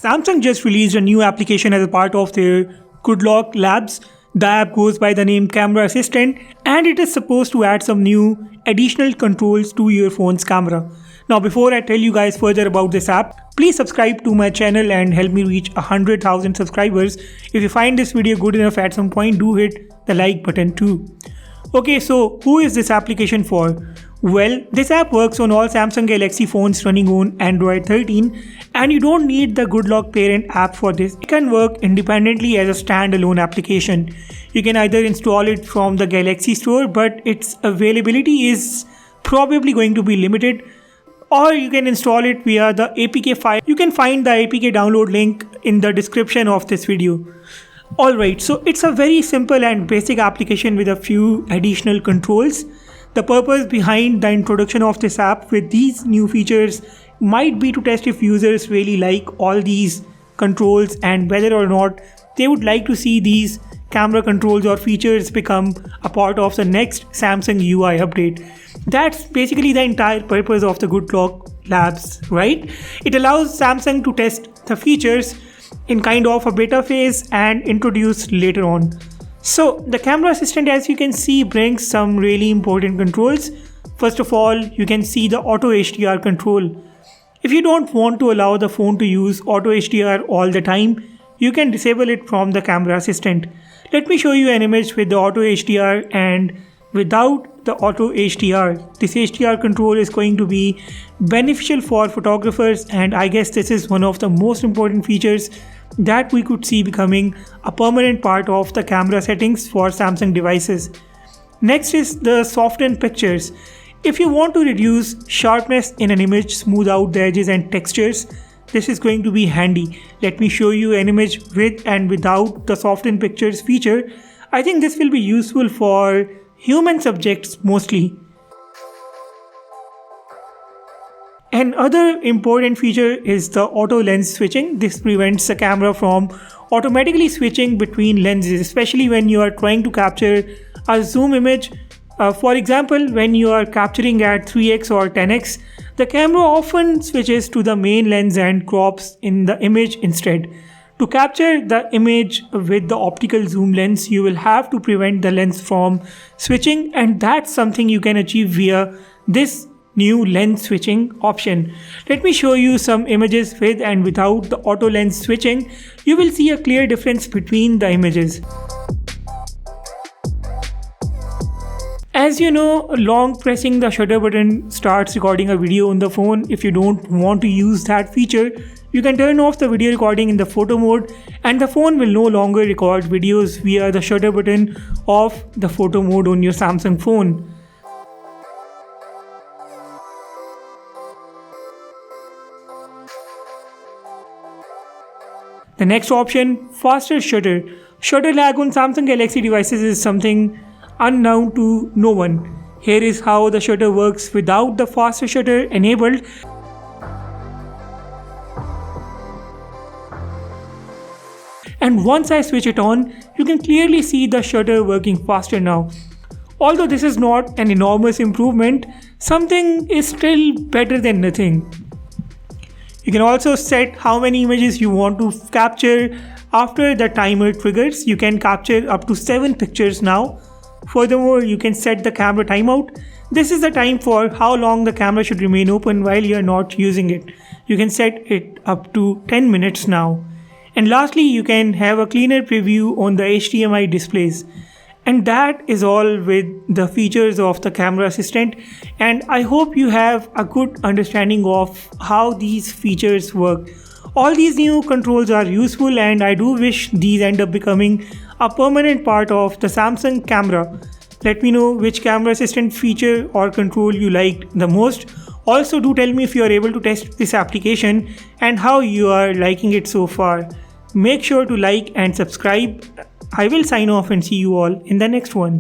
Samsung just released a new application as a part of their Good Luck Labs. The app goes by the name Camera Assistant and it is supposed to add some new additional controls to your phone's camera. Now before I tell you guys further about this app, please subscribe to my channel and help me reach 100,000 subscribers. If you find this video good enough at some point, do hit the like button too. Okay, so who is this application for? Well, this app works on all Samsung Galaxy phones running on Android 13 and you don't need the Good Luck parent app for this. It can work independently as a standalone application. You can either install it from the Galaxy store, but its availability is probably going to be limited, or you can install it via the APK file. You can find the APK download link in the description of this video. Alright, so it's a very simple and basic application with a few additional controls. The purpose behind the introduction of this app with these new features might be to test if users really like all these controls and whether or not they would like to see these camera controls or features become a part of the next Samsung UI update. That's basically the entire purpose of the Good Luck Labs, right? It allows Samsung to test the features in kind of a beta phase and introduce later on. So the camera assistant, as you can see, brings some really important controls. First of all, you can see the Auto HDR control. If you don't want to allow the phone to use Auto HDR all the time, you can disable it from the camera assistant. Let me show you an image with the Auto HDR and without the Auto HDR. This HDR control is going to be beneficial for photographers, and I guess this is one of the most important features that we could see becoming a permanent part of the camera settings for Samsung devices. Next is the soften pictures. If you want to reduce sharpness in an image, smooth out the edges and textures, this is going to be handy. Let me show you an image with and without the soften pictures feature. I think this will be useful for human subjects mostly. Another important feature is the auto lens switching. This prevents the camera from automatically switching between lenses, especially when you are trying to capture a zoom image. For example, when you are capturing at 3x or 10x, the camera often switches to the main lens and crops in the image instead. To capture the image with the optical zoom lens, you will have to prevent the lens from switching, and that's something you can achieve via this new lens switching option. Let me show you some images with and without the auto lens switching. You will see a clear difference between the images. As you know, long pressing the shutter button starts recording a video on the phone. If you don't want to use that feature, you can turn off the video recording in the photo mode and the phone will no longer record videos via the shutter button of the photo mode on your Samsung phone. The next option, faster shutter. Shutter lag on Samsung Galaxy devices is something unknown to no one. Here is how the shutter works without the faster shutter enabled. And once I switch it on, you can clearly see the shutter working faster now. Although this is not an enormous improvement, something is still better than nothing. You can also set how many images you want to capture after the timer triggers. You can capture up to 7 pictures now. Furthermore, you can set the camera timeout. This is the time for how long the camera should remain open while you are not using it. You can set it up to 10 minutes now. And lastly, you can have a cleaner preview on the HDMI displays. And that is all with the features of the camera assistant, and I hope you have a good understanding of how these features work. All these new controls are useful and I do wish these end up becoming a permanent part of the Samsung camera. Let me know which camera assistant feature or control you liked the most. Also do tell me if you are able to test this application and how you are liking it so far. Make sure to like and subscribe. I will sign off and see you all in the next one.